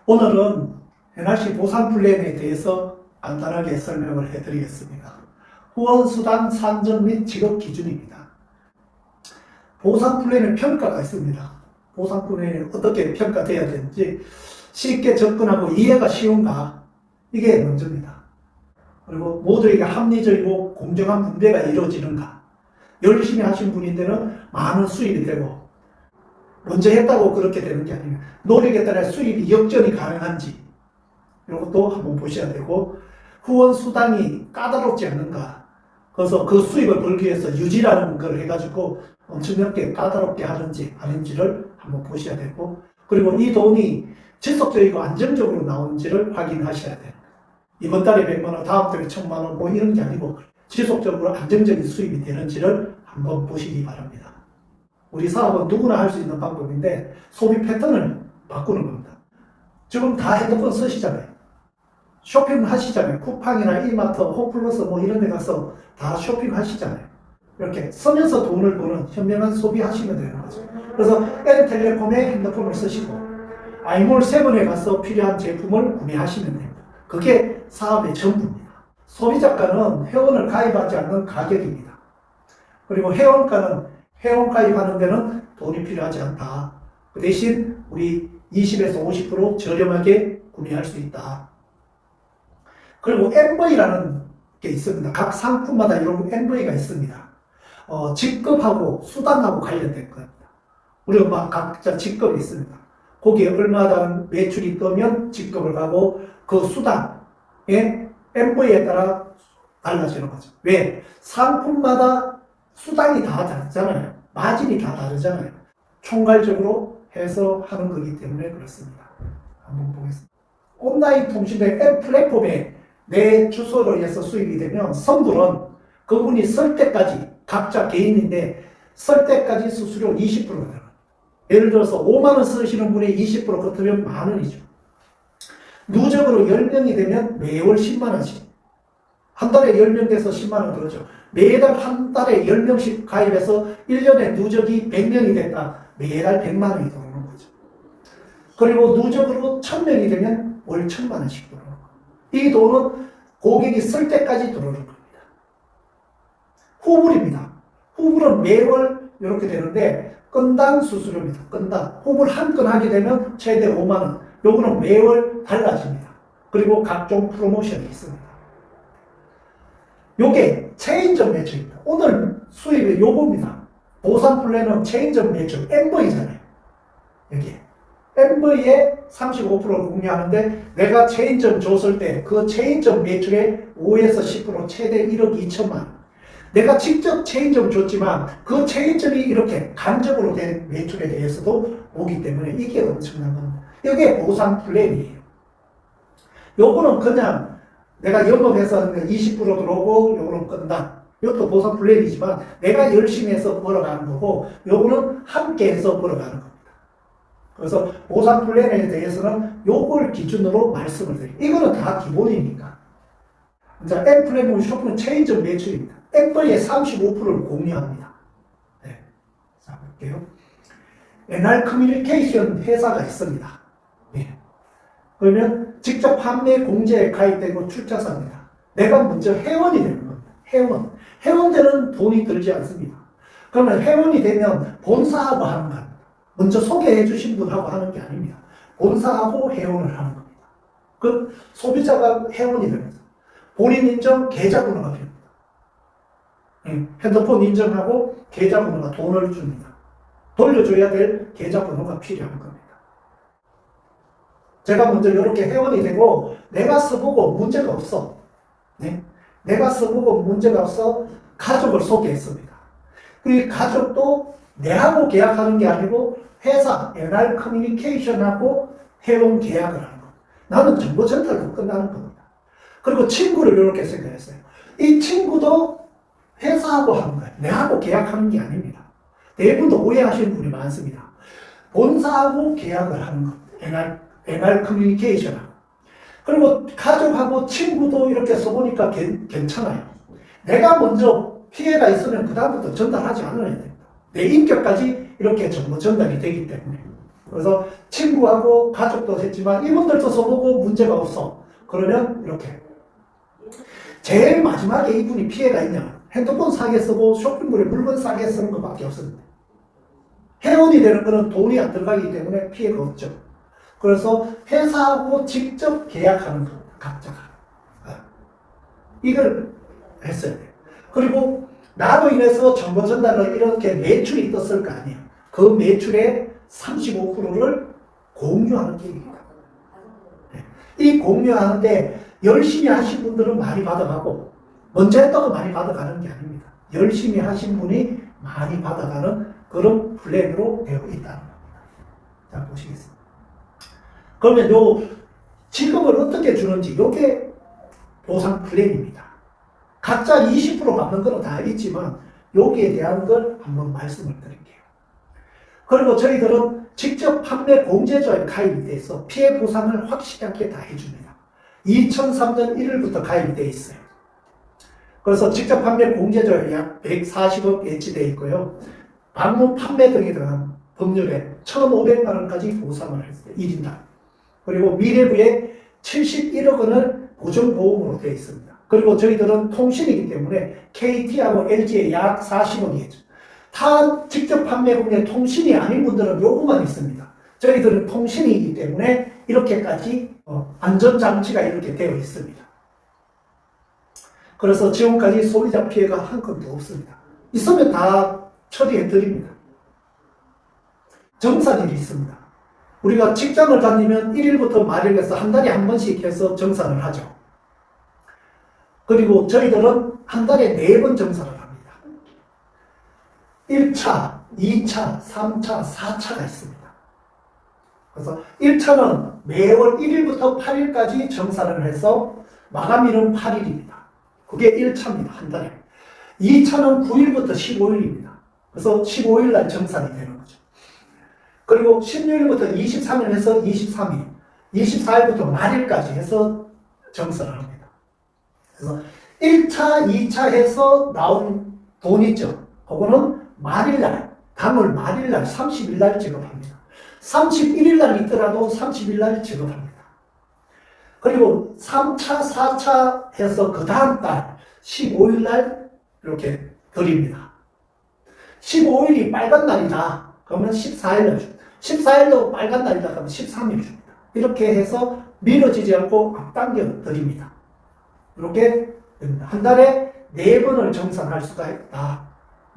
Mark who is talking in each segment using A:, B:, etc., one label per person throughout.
A: 오늘은 NRC 보상 플랜에 대해서 간단하게 설명을 해드리겠습니다. 후원수당 산정 및 지급 기준입니다. 보상 플랜의 평가가 있습니다. 보상 플랜이 어떻게 평가돼야 되는지 쉽게 접근하고 이해가 쉬운가, 이게 먼저입니다. 그리고 모두에게 합리적이고 공정한 분배가 이루어지는가, 열심히 하신 분인데는 많은 수입이 되고 먼저 했다고 그렇게 되는 게 아니에요. 노력에 따라 수입이 역전이 가능한지 이것도 한번 보셔야 되고, 후원 수당이 까다롭지 않는가, 그래서 그 수입을 벌기 위해서 유지라는 걸 해가지고 엄청나게 까다롭게 하는지 아닌지를 한번 보셔야 되고, 그리고 이 돈이 지속적이고 안정적으로 나오는지를 확인하셔야 돼요. 이번 달에 100만 원, 다음 달에 1000만 원 뭐 이런 게 아니고 지속적으로 안정적인 수입이 되는지를 한번 보시기 바랍니다. 우리 사업은 누구나 할 수 있는 방법인데 소비 패턴을 바꾸는 겁니다. 지금 다 핸드폰 쓰시잖아요. 쇼핑 하시잖아요. 쿠팡이나 이마트, 홈플러스 뭐 이런 데 가서 다 쇼핑 하시잖아요. 이렇게 쓰면서 돈을 버는 현명한 소비하시면 되는 거죠. 그래서 N텔레콤의 핸드폰을 쓰시고 아이몰 세븐에 가서 필요한 제품을 구매하시면 됩니다. 그게 사업의 전부입니다. 소비자가는 회원을 가입하지 않는 가격입니다. 그리고 회원가는 회원 가입하는 데는 돈이 필요하지 않다. 그 대신 우리 20에서 50% 저렴하게 구매할 수 있다. 그리고 MV라는 게 있습니다. 각 상품마다 이런 MV가 있습니다. 직급하고 수당하고 관련된 겁니다. 우리가 막 각자 직급이 있습니다. 거기에 얼마당 매출이 뜨면 직급을 가고 그 수당의 MV에 따라 달라지는 거죠. 왜? 상품마다 수당이 다 다르잖아요. 마진이 다 다르잖아요. 총괄적으로 해서 하는 거기 때문에 그렇습니다. 한번 보겠습니다. 온라인 통신의 앱 플랫폼에 내 주소로 해서 수입이 되면 선불은 그분이 쓸 때까지 각자 개인인데 쓸 때까지 수수료 20%가 들어가요. 예를 들어서 5만 원 쓰시는 분이 20% 걷으면 만 원이죠. 누적으로 10명이 되면 매월 10만 원씩. 한 달에 10명 돼서 10만 원 들어죠. 매달 한 달에 10명씩 가입해서 1년에 누적이 100명이 됐다. 매달 100만 원이 들어오는 거죠. 그리고 누적으로 1000명이 되면 월 1000만 원씩 들어오는 거예요. 이 돈은 고객이 쓸 때까지 들어오는 겁니다. 후불입니다. 후불은 매월 이렇게 되는데 건당 수수료입니다. 건당. 후불 한 건 하게 되면 최대 5만 원. 요거는 매월 달라집니다. 그리고 각종 프로모션이 있습니다. 요게 체인점 매출입니다. 오늘 수입이 요겁니다. 보상 플랜은 체인점 매출, MV잖아요. 여기 MV에 35%를 공유하는데 내가 체인점 줬을 때 그 체인점 매출의 5에서 10% 최대 1억 2천만 원. 내가 직접 체인점 줬지만 그 체인점이 이렇게 간접으로 된 매출에 대해서도 오기 때문에 이게 엄청난 겁니다. 이게 보상 플랜이에요. 요거는 그냥 내가 영업해서 20% 들어오고 요거는 끝나. 이것도 보상 플랜이지만 내가 열심히 해서 벌어가는 거고 요거는 함께 해서 벌어가는 겁니다. 그래서 보상 플랜에 대해서는 요걸 기준으로 말씀을 드려요. 이거는 다 기본이니까. 자, M플랫폼 쇼핑은 체인점 매출입니다. MV의 35%를 공유합니다. 네. 자, 볼게요. NR 커뮤니케이션 회사가 있습니다. 네. 그러면 직접 판매 공제에 가입되고 출자사입니다. 내가 먼저 회원이 되는 겁니다. 회원. 회원들은 돈이 들지 않습니다. 그러면 회원이 되면 본사하고 하는 겁니다. 먼저 소개해 주신 분하고 하는 게 아닙니다. 본사하고 회원을 하는 겁니다. 그 소비자가 회원이 됩니다. 본인 인정, 계좌번호가 필요합니다. 핸드폰 인정하고 계좌번호가 돈을 줍니다. 돌려줘야 될 계좌번호가 필요한 겁니다. 제가 먼저 이렇게 회원이 되고 내가 써보고 문제가 없어. 네? 내가 써보고 문제가 없어 가족을 소개했습니다. 그 가족도 내하고 계약하는 게 아니고 회사 NR 커뮤니케이션하고 회원 계약을 하는 겁니다. 나는 정보 전달로 끝나는 겁니다. 그리고 친구를 이렇게 생각했어요. 이 친구도 회사하고 하는 거예요. 내하고 계약하는 게 아닙니다. 대부분도 오해하시는 분이 많습니다. 본사하고 계약을 하는 겁니다. NR 커뮤니케이션하고. 그리고 가족하고 친구도 이렇게 써보니까 괜찮아요. 내가 먼저 피해가 있으면 그다음부터 전달하지 않아야 됩니다. 내 인격까지 이렇게 정보 전달이 되기 때문에. 그래서 친구하고 가족도 했지만 이분들도 써보고 문제가 없어. 그러면 이렇게. 제일 마지막에 이분이 피해가 있냐? 핸드폰 싸게 쓰고 쇼핑몰에 물건 싸게 쓰는 것밖에 없었는데. 회원이 되는 거는 돈이 안 들어가기 때문에 피해가 없죠. 그래서 회사하고 직접 계약하는 겁니다. 각자가. 이걸 했어야 돼요. 그리고 나로 인해서 정보 전달을 이렇게 매출이 떴을 거 아니에요. 그 매출의 35%를 공유하는 계획입니다. 이 공유하는데 열심히 하신 분들은 많이 받아가고 먼저 했다고 많이 받아가는 게 아닙니다. 열심히 하신 분이 많이 받아가는 그런 플랜으로 되어 있다는 겁니다. 자, 보시겠습니다. 그러면 요 지급을 어떻게 주는지 이게 보상 플랜입니다. 각자 20% 받는 거는 다 있지만 여기에 대한 걸 한번 말씀을 드릴게요. 그리고 저희들은 직접 판매 공제조에 가입이 돼서 피해 보상을 확실하게 다 해줍니다. 2003년 1월부터 가입이 돼 있어요. 그래서 직접 판매 공제조에 약 140억 예치되어 있고요. 방문 판매 등에 대한 법률에 1,500만 원까지 보상을 했어요. 1인당. 그리고 미래부에 71억 원을 보증보험으로 되어 있습니다. 그리고 저희들은 통신이기 때문에 KT하고 LG에 약 40억이겠죠. 타 직접 판매 분야 통신이 아닌 분들은 요구만 있습니다. 저희들은 통신이기 때문에 이렇게까지 안전장치가 이렇게 되어 있습니다. 그래서 지금까지 소비자 피해가 한 건도 없습니다. 있으면 다 처리해 드립니다. 정산일이 있습니다. 우리가 직장을 다니면 1일부터 말일에서 한 달에 한 번씩 해서 정산을 하죠. 그리고 저희들은 한 달에 4번 정산을 합니다. 1차, 2차, 3차, 4차가 있습니다. 그래서 1차는 매월 1일부터 8일까지 정산을 해서 마감일은 8일입니다. 그게 1차입니다. 한 달에. 2차는 9일부터 15일입니다. 그래서 15일 날 정산이 되는 거죠. 그리고 16일부터 23일 해서 23일, 24일부터 말일까지 해서 정산을 합니다. 그래서 1차, 2차 해서 나온 돈 있죠. 그거는 말일날, 당월 말일날, 30일날 지급합니다. 31일날 있더라도 30일날 지급합니다. 그리고 3차, 4차 해서 그 다음 달 15일날 이렇게 드립니다. 15일이 빨간 날이다. 그러면 14일날 줍니다. 14일로 빨간 날이다. 그러면 13일 줍니다. 이렇게 해서 미뤄지지 않고 앞당겨 드립니다. 이렇게 됩니다. 한 달에 4번을 정산할 수가 있다.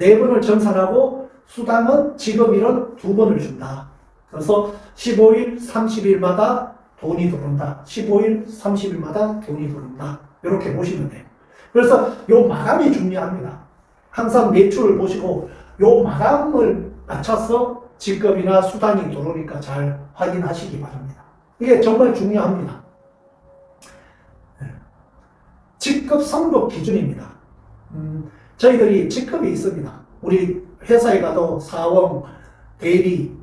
A: 4번을 정산하고 수당은 지급일은 2번을 준다. 그래서 15일, 30일마다 돈이 들어온다. 15일, 30일마다 돈이 들어온다. 이렇게 보시면 돼요. 그래서 요 마감이 중요합니다. 항상 매출을 보시고 요 마감을 맞춰서 지급이나 수당이 들어오니까 잘 확인하시기 바랍니다. 이게 정말 중요합니다. 직급 선급 기준입니다. 저희들이 직급이 있습니다. 우리 회사에 가도 사원, 대리,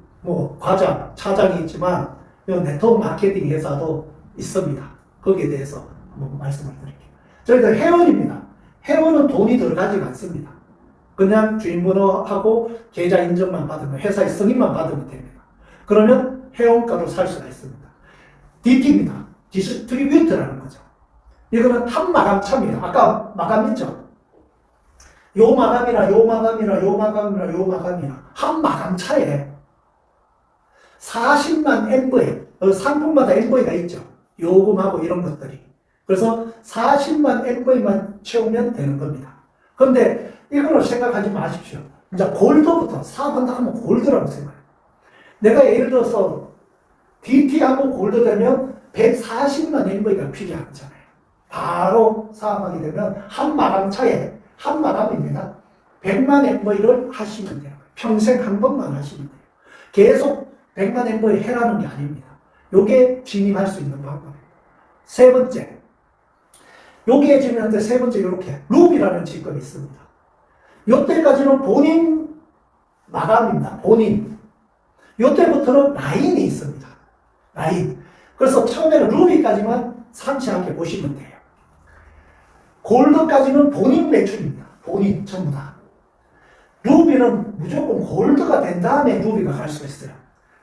A: 과장, 차장이 있지만 네트워크 마케팅 회사도 있습니다. 거기에 대해서 한번 말씀을 드릴게요. 저희들 회원입니다. 회원은 돈이 들어가지가 않습니다. 그냥 주인번호하고 계좌 인증만 받으면, 회사의 승인만 받으면 됩니다. 그러면 회원가로 살 수가 있습니다. DT입니다. 디스트리뷰터라는 거죠. 이거는 한 마감차입니다. 아까 마감이죠. 요 마감이나 요 마감이나 요 마감이나 요 마감이나 한 마감차에 40만 MV, 상품마다 MV가 있죠. 요금하고 이런 것들이. 그래서 40만 MV만 채우면 되는 겁니다. 그런데 이거를 생각하지 마십시오. 이제 골드부터 사업한다 하면 골드라고 생각해요. 내가 예를 들어서 DT하고 골드 되면 140만 MV가 필요하잖아요. 바로 사업하게 되면 한 마감차에, 한 마감입니다. 100만 MV를 하시면 돼요. 평생 한 번만 하시면 돼요. 계속 100만 MV 해라는 게 아닙니다. 요게 진입할 수 있는 방법이에요. 세 번째. 여기에 지금 세 번째 이렇게 룹이라는 직업이 있습니다. 요때까지는 본인 마감입니다. 본인. 요때부터는 라인이 있습니다. 라인. 그래서 처음에는 루비까지만 상세하게 보시면 돼요. 골드까지는 본인 매출입니다. 본인 전부 다. 루비는 무조건 골드가 된 다음에 루비가 갈 수 있어요.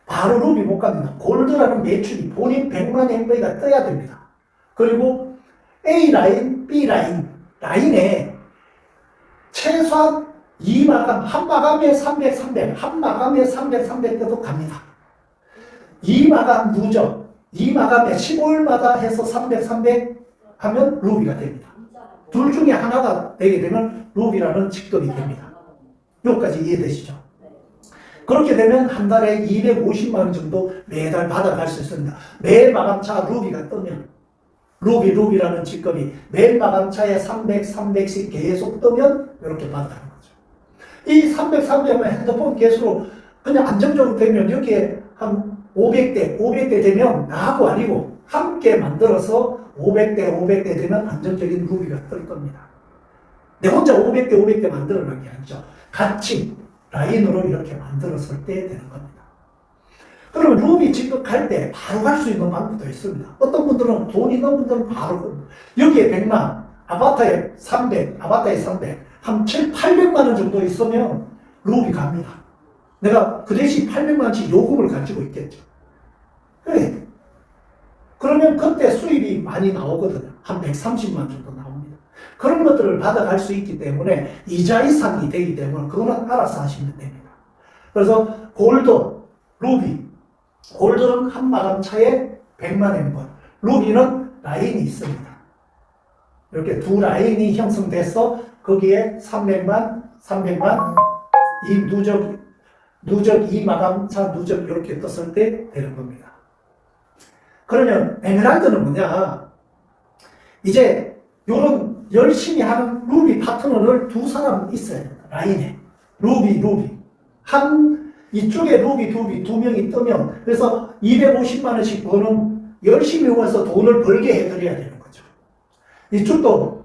A: 바로 루비 못 갑니다. 골드라는 매출이 본인 100만 MV가 떠야 됩니다. 그리고 A 라인, B 라인, 라인에 최소한 2마감, 한 마감에 300, 300, 한 마감에 300, 300 때도 갑니다. 2마감 누적, 2마감에 15일마다 해서 300, 300 하면 루비가 됩니다. 둘 중에 하나가 되게 되면 루비라는 직급이 됩니다. 여기까지 이해되시죠? 그렇게 되면 한 달에 250만 원 정도 매달 받아갈 수 있습니다. 매일 마감차 루비가 뜨면 루비라는 직급이 매일 마감차에 300, 300씩 계속 뜨면 이렇게 받아가는 거죠. 이 300, 300은 핸드폰 개수로 그냥 안정적으로 되면 여기에 한 500대 되면 나하고 아니고 함께 만들어서 500대 되면 안정적인 루비가 뜰 겁니다. 내 혼자 500대 만들어놓은 게 아니죠. 같이 라인으로 이렇게 만들었을 때 되는 겁니다. 그러면 루비 직급할 때 바로 갈 수 있는 방법도 있습니다. 어떤 분들은 돈 있는 분들은 바로 여기에 100만, 아바타에 300, 한 7, 800만 원 정도 있으면 루비 갑니다. 내가 그 대신 800만 원씩 요금을 가지고 있겠죠. 그래. 그러면 그때 수입이 많이 나오거든요. 한 130만 원 정도 나옵니다. 그런 것들을 받아갈 수 있기 때문에 이자 이상이 되기 때문에 그거는 알아서 하시면 됩니다. 그래서 골드, 루비, 골드는 한 마감차에 100만 엠버, 루비는 라인이 있습니다. 이렇게 두 라인이 형성돼서 거기에 300만, 이 누적 이 마감차 누적 이렇게 떴을 때 되는 겁니다. 그러면 에메랄드는 뭐냐? 이제 요런 열심히 하는 루비 파트너를 두 사람 있어야 됩니다. 라인에. 루비. 이쪽에 루비 두 명이 뜨면 그래서 250만 원씩 버는 열심히 해서 돈을 벌게 해드려야 되는 거죠. 이쪽도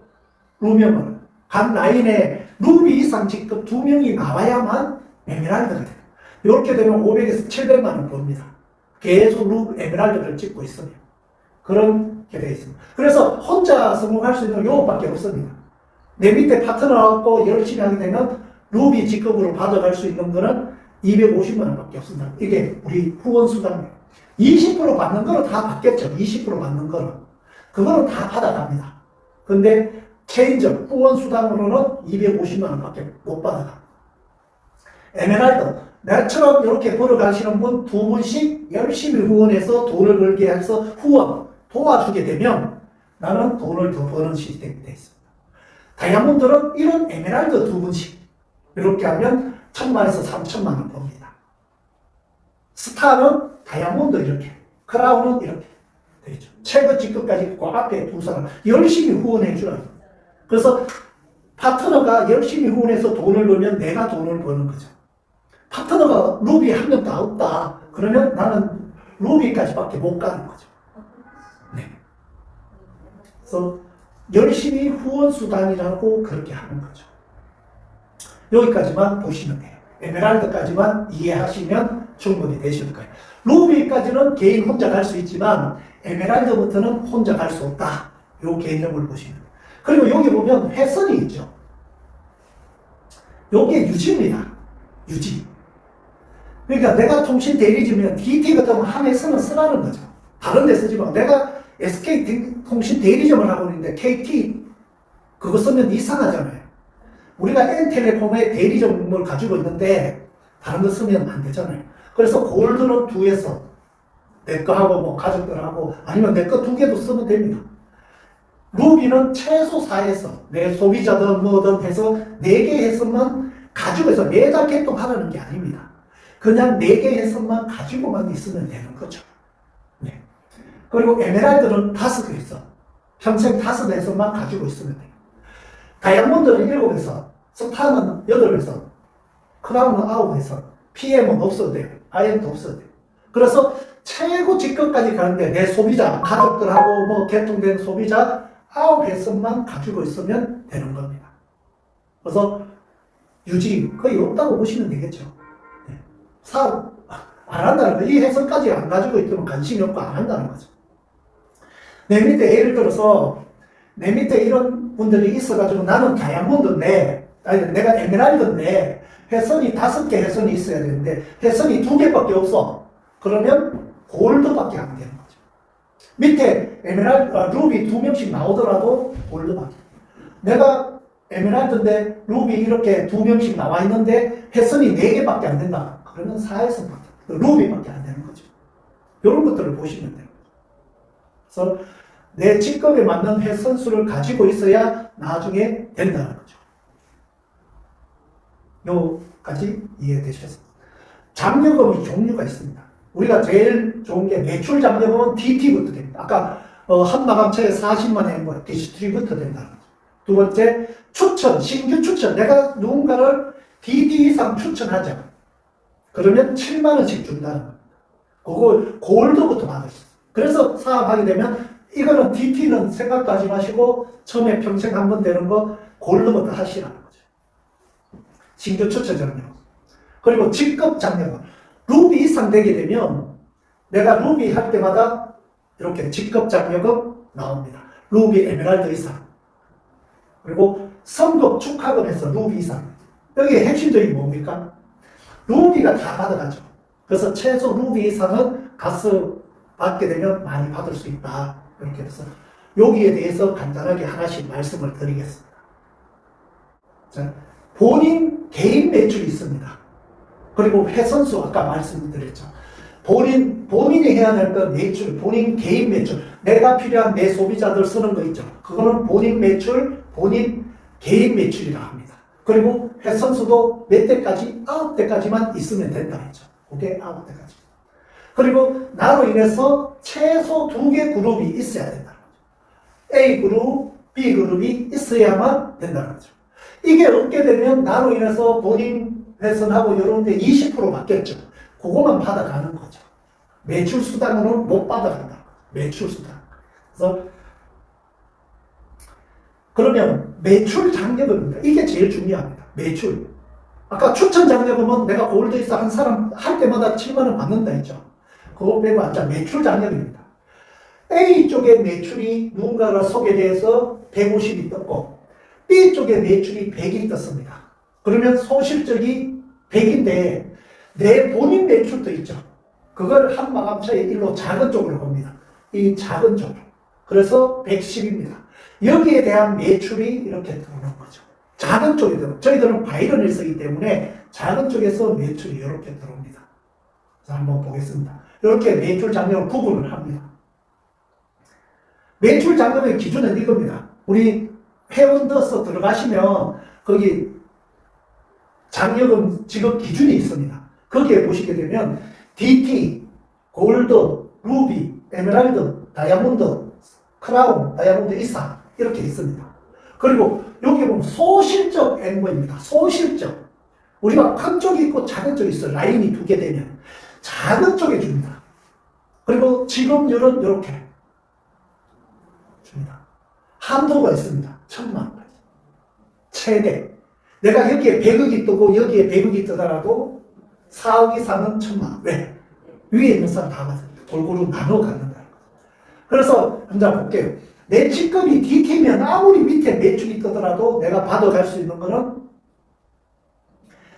A: 루명은 각 라인에 루비 이상 직급 두 명이 나와야만 에메랄드가 돼요. 이렇게 되면 500에서 700만 원 벌입니다. 계속 에메랄드를 찍고 있으면 그렇게 되어 있습니다. 그래서 혼자 성공할 수 있는 요것밖에 없습니다. 내 밑에 파트너하고 열심히 하게 되면 루비 직급으로 받아갈 수 있는 거는 250만 원밖에 없습니다. 이게 우리 후원 수당이에요. 20% 받는 거는 다 받겠죠. 20% 받는 거는. 그거는 다 받아갑니다. 근데 체인점 후원 수당으로는 250만 원밖에 못 받아가. 에메랄드. 나처럼 이렇게 벌어가시는 분 두 분씩 열심히 후원해서 돈을 벌게 해서 후원 도와주게 되면 나는 돈을 더 버는 시스템이 되어 있습니다. 다이아몬드는 이런 에메랄드 두 분씩 이렇게 하면 1000만에서 3000만 원 법니다. 스타는 다이아몬드 이렇게, 크라운은 이렇게 되죠. 최고 직급까지 그 앞에 두 사람 열심히 후원해 주라. 그래서 파트너가 열심히 후원해서 돈을 벌면 내가 돈을 버는 거죠. 파트너가 루비 한 명도 없다. 그러면 나는 루비까지밖에 못 가는 거죠. 네. 그래서 열심히 후원 수단이라고 그렇게 하는 거죠. 여기까지만 보시면 돼요. 에메랄드까지만 이해하시면 충분히 되실 거예요. 루비까지는 개인 혼자 갈 수 있지만 에메랄드부터는 혼자 갈 수 없다. 요 개념을 보시면 돼요. 그리고 여기 보면 회선이 있죠. 요게 유지입니다. 유지. 그러니까 내가 통신 대리점이면 DT 같은 한해서는 쓰라는 거죠. 다른 데 쓰지 마. 내가 SK 통신 대리점을 하고 있는데 KT 그거 쓰면 이상하잖아요. 우리가 N텔레콤의 대리점을 가지고 있는데 다른 거 쓰면 안 되잖아요. 그래서 골드는 2에서 내 거 하고 뭐 가족들하고 아니면 내 거 2개도 쓰면 됩니다. 루비는 최소 4에서 내 소비자든 뭐든 해서 4개 해서만 가지고 해서 매달 개통하라는 게 아닙니다. 그냥 4개 해서만 가지고만 있으면 되는 거죠. 네. 그리고 에메랄드는 5개 해서 평생 5에서만 가지고 있으면 돼요. 다이아몬드는 7에서, 스타는 8에서, 크라운은 9에서, PM은 없어도 돼요. IM도 없어도 돼요. 그래서 최고 직급까지 가는데 내 소비자, 가족들하고 뭐 개통된 소비자 9회선만 가지고 있으면 되는 겁니다. 그래서 유지 거의 없다고 보시면 되겠죠. 네. 사업 안 한다는 거. 이 회선까지 안 가지고 있으면 관심이 없고 안 한다는 거죠. 내 밑에 예를 들어서 내 밑에 이런 분들이 있어가지고 나는 다이아몬드인데 내가 에메랄드인데 회선이 5개 회선이 있어야 되는데 회선이 2개밖에 없어. 그러면 골드밖에 안 되는 거죠. 밑에 루비 2명씩 나오더라도 골드밖에. 내가 에메랄드인데 루비 이렇게 2명씩 나와 있는데 혜선이 4개밖에 안 된다. 그러면 4혜선 루비밖에 안 되는 거죠. 이런 것들을 보시면 돼요. 그래서 내 직급에 맞는 혜선수를 가지고 있어야 나중에 된다는 거죠. 요까지 이해되셨습니다. 장려금의 종류가 있습니다. 우리가 제일 좋은 게 매출 장려금은 DT부터 됩니다. 아까 한 마감차에 40만에 뭐 디스트리부터 된다는 거죠. 두 번째, 추천, 신규 추천. 내가 누군가를 DT 이상 추천하자. 그러면 7만원씩 준다는 겁니다. 그거 골드부터 받을 수 있어요. 그래서 사업하게 되면 이거는 DT는 생각도 하지 마시고 처음에 평생 한 번 되는 거 골드부터 하시라는 거죠. 신규 추천 장려금. 그리고 직급 장려금. 루비 이상 되게 되면 내가 루비 할 때마다 이렇게 직급 장려금 나옵니다. 루비 에메랄드 이상. 그리고 성급 축하금에서 루비 이상. 여기에 핵심적인 뭡니까? 루비가 다 받아가죠. 그래서 최소 루비 이상은 가스 받게 되면 많이 받을 수 있다. 이렇게 해서 여기에 대해서 간단하게 하나씩 말씀을 드리겠습니다. 자, 본인 개인 매출이 있습니다. 그리고 혜선수 아까 말씀드렸죠. 본인이 해야 될 건 매출, 본인 개인 매출. 내가 필요한 내 소비자들 쓰는 거 있죠. 그거는 본인 매출, 본인 개인 매출이라 합니다. 그리고 혜선수도 몇 대까지? 9대까지만 있으면 된다 했죠. 그게 9대까지. 그리고 나로 인해서 최소 2개 그룹이 있어야 된다는 거죠. A 그룹, B 그룹이 있어야만 된다는 거죠. 이게 없게 되면 나로 인해서 본인 혜선하고 이런 데 20% 받겠죠. 그거만 받아가는 거죠. 매출 수당으로는 못 받아간다. 매출 수당. 그래서 그러면 매출 장려금입니다. 이게 제일 중요합니다. 매출. 아까 추천 장려금은 내가 골드에서 한 사람 할 때마다 7만원 받는다 했죠. 그거 빼고 앉아 매출 장려금입니다. A 쪽의 매출이 누군가를 소개돼서 150이 떴고 B 쪽의 매출이 100이 떴습니다. 그러면 소실적이 100인데 내 본인 매출도 있죠. 그걸 한 마감차에 일로 작은 쪽으로 봅니다. 이 작은 쪽으로. 그래서 110입니다. 여기에 대한 매출이 이렇게 들어오는 거죠. 작은 쪽에 들어. 저희들은 바이런을 쓰기 때문에 작은 쪽에서 매출이 이렇게 들어옵니다. 자, 한번 보겠습니다. 이렇게 매출 장려를 구분을 합니다. 매출 장려의 기준은 이겁니다. 우리 회원더서 들어가시면 거기 장려금 지급 기준이 있습니다. 거기에 보시게 되면 DT, 골드, 루비, 에메랄드, 다이아몬드, 크라운, 다이아몬드 이상 이렇게 있습니다. 그리고 여기 보면 소실적 앵무입니다. 소실적. 우리가 큰 쪽이 있고 작은 쪽이 있어요. 라인이 2개 되면 작은 쪽에 줍니다. 그리고 지급률은 이렇게 줍니다. 한도가 있습니다. 1,000만원까지. 최대. 내가 여기에 100억이 뜨고 여기에 100억이 뜨더라도 4억 이상은 1,000만원. 왜? 위에 있는 사람 다 받아요. 골고루 나눠 갖는다는 거죠. 그래서 한번 볼게요. 내 직급이 DT면 아무리 밑에 매출이 뜨더라도 내가 받아갈 수 있는 거는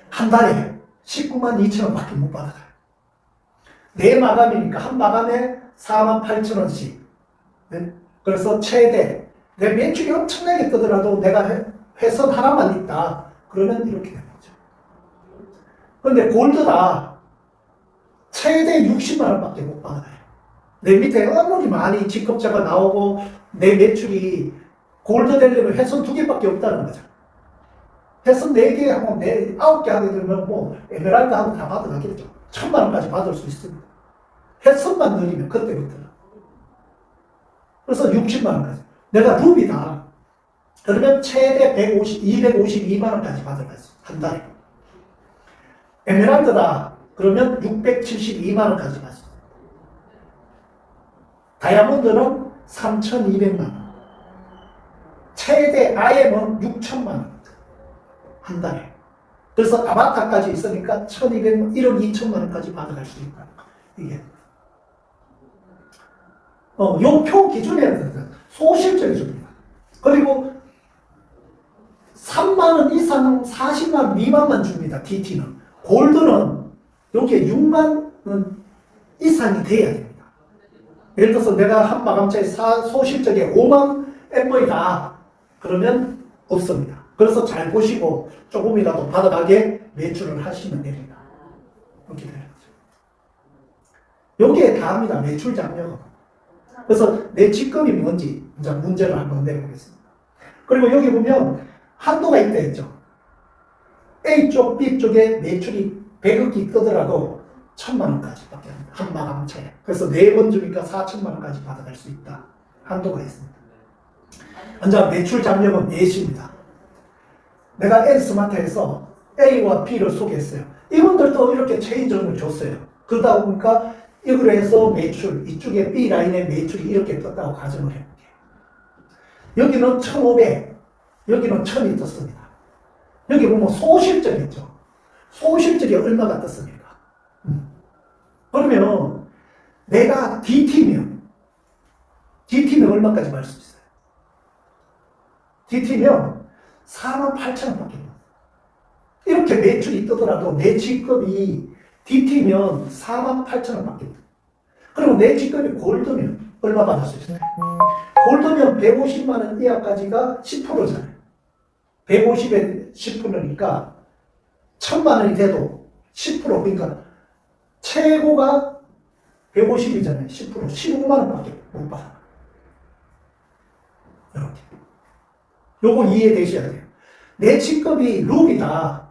A: 한 달에 19만 2천 원밖에 못 받아가요. 내 마감이니까 한 마감에 4만 8천 원씩. 네? 그래서 최대. 내 매출이 엄청나게 뜨더라도 내가 회선 하나만 있다. 그러면 이렇게 되는 거죠. 그런데 골드다. 최대 60만 원밖에 못 받아요. 내 밑에 아무리 많이 직급자가 나오고 내 매출이 골드 되려면 혜선 2개밖에 없다는 거죠. 혜선 4개 하고 9개 하게 되면 뭐 에메랄드 하고 다 받아가겠죠. 1,000만 원까지 받을 수 있습니다. 혜선만 늘리면 그때부터는. 그래서 60만 원까지. 내가 루비다. 그러면 최대 252만 원까지 받아갈 수 있어요. 한 달에. 에메랄드다. 그러면 672만 원까지 받을 수 있어요. 다이아몬드는 3,200만 원. 최대 IM은 6천만 원. 한 달에. 그래서 아바타까지 있으니까 1,200만, 1억 2천만 원까지 받아갈 수 있다. 이게. 요 표 기준에 소실적이 줍니다. 그리고 3만 원 이상 40만 원 미만만 줍니다. DT는. 골드는 여기에 6만 원 이상이 돼야 됩니다. 예를 들어서 내가 한 마감차에 소실적에 5만 MV다. 그러면 없습니다. 그래서 잘 보시고 조금이라도 받아가게 매출을 하시면 됩니다. 이렇게 되는 거죠. 여기에 다합니다. 매출 장려금. 그래서 내 직급이 뭔지 이제 문제를 한번 내보겠습니다. 그리고 여기 보면 한도가 있다 했죠. A쪽, B쪽에 매출이 100억이 뜨더라도 1000만 원까지 밖에 안 돼. 한 마감차에. 그래서 4번 주니까 4천만 원까지 받아갈 수 있다. 한도가 있습니다. 먼저 매출 장려금 예시입니다. 내가 N스마트에서 A와 B를 소개했어요. 이분들도 이렇게 체인점을 줬어요. 그러다 보니까 이걸 해서 매출, 이쪽에 B 라인에 매출이 이렇게 떴다고 가정을 해볼게요. 여기는 1500, 여기는 1000이 떴습니다. 여기 보면 소실적이죠. 소실적이 얼마가 떴습니까? 그러면 내가 DT면 얼마까지 갈 수 있어요? DT면 48,000원밖에 없어요. 이렇게 매출이 뜨더라도 내 직급이 DT면 48,000원밖에 없어요. 그리고 내 직급이 골드면 얼마 받을 수 있어요? 골드면 150만 원 이하까지가 10%잖아요. 150에 10%니까 1000만 원이 돼도 10% 그러니까 최고가 150이잖아요. 10% 15만 원밖에 못 받아. 이렇게. 요거 이해되셔야 돼요. 내 직급이 루비다.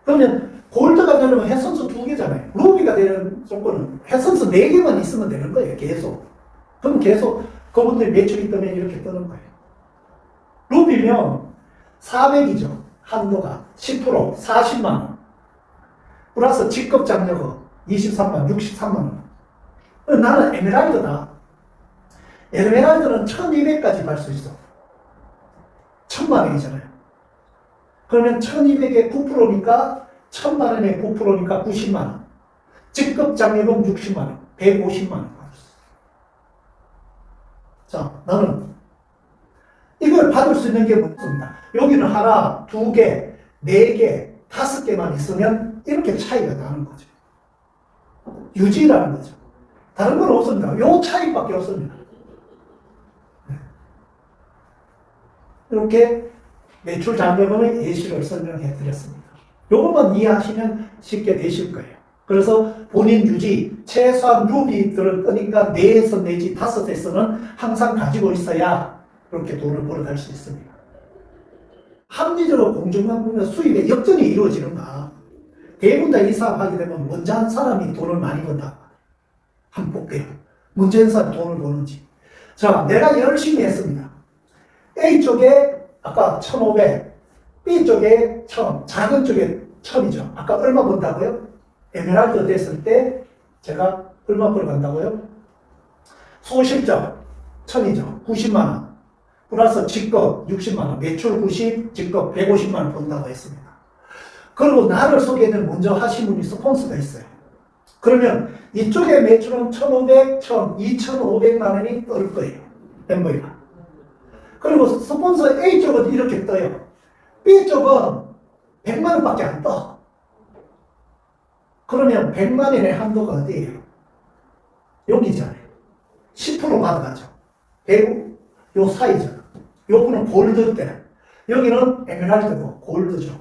A: 그러면 골드가 되려면 해선수 2개잖아요. 루비가 되는 조건은 해선수 4개만 있으면 되는 거예요. 계속. 그럼 계속 그분들이 매출이 뜨면 이렇게 뜨는 거예요. 루비면 400이죠. 한도가 10% 40만 원. 플러스 직급 장려금 23만 원, 63만 원. 나는 에메랄드다. 에메랄드는 1200까지 갈 수 있어. 1000만 원이잖아요. 그러면 1200에 9%니까 1000만 원에 9%니까 90만 원. 직급 장려금 60만 원, 150만 원 받을 수 있어. 자, 나는 이걸 받을 수 있는 게 없습니다. 여기는 하나, 2개, 4개, 5개만 있으면 이렇게 차이가 나는 거죠. 유지라는 거죠. 다른 건 없습니다. 요 차이밖에 없습니다. 이렇게 매출 장려금의 예시를 설명해 드렸습니다. 요것만 이해하시면 쉽게 되실 거예요. 그래서 본인 유지, 최소한 루비들을 뜨니까 4에서 내지 5에서는 항상 가지고 있어야 그렇게 돈을 벌어갈 수 있습니다. 합리적으로 공정만 보면 수입에 역전이 이루어지는가. 대부분 다 이 사업 하게 되면 먼저 한 사람이 돈을 많이 번다. 한번 볼게요. 먼저 한 사람이 돈을 버는지. 자, 내가 열심히 했습니다. A쪽에 아까 1500, B쪽에 1000, 작은 쪽에 1000이죠. 아까 얼마 번다고요? 에메랄드 됐을 때 제가 얼마 벌어간다고요? 소실적 1000이죠. 90만 원. 플러스 직급 60만 원, 매출 90, 직급 150만 원 번다고 했습니다. 그리고 나를 소개는 먼저 하신 분이 스폰서가 있어요. 그러면 이쪽에 매출은 1,500, 1,000, 2,500만 원이 뜰 거예요. MV가. 그리고 스폰서 A쪽은 이렇게 떠요. B쪽은 100만 원밖에 안 떠. 그러면 100만 원의 한도가 어디예요? 여기잖아요. 10% 받아가죠. 100, 요 사이잖아. 요거는 골드 때. 여기는 에메랄드고 골드죠.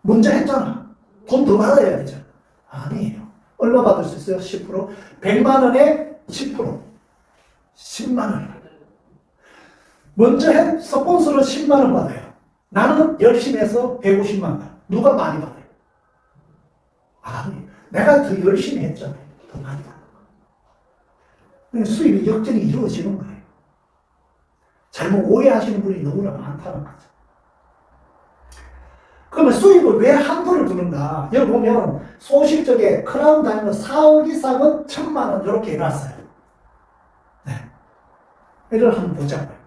A: 문제 했잖아. 돈 더 받아야 되잖아. 아니에요. 얼마 받을 수 있어요? 10%? 100만 원에 10%. 10만 원. 먼저 한 스폰서로 10만 원 받아요. 나는 열심히 해서 150만 원. 누가 많이 받아요? 아니, 내가 더 열심히 했잖아요. 더 많이 받아요. 수입이 역전이 이루어지는 거예요. 잘못 오해하시는 분이 너무나 많다는 거죠. 그러면 수입을 왜 한도를 두는가? 여기 보면 소실적에 크라운 다이아몬드 4억 이상은 1,000만 원 이렇게 해놨어요. 네. 이걸 한번 보자고요.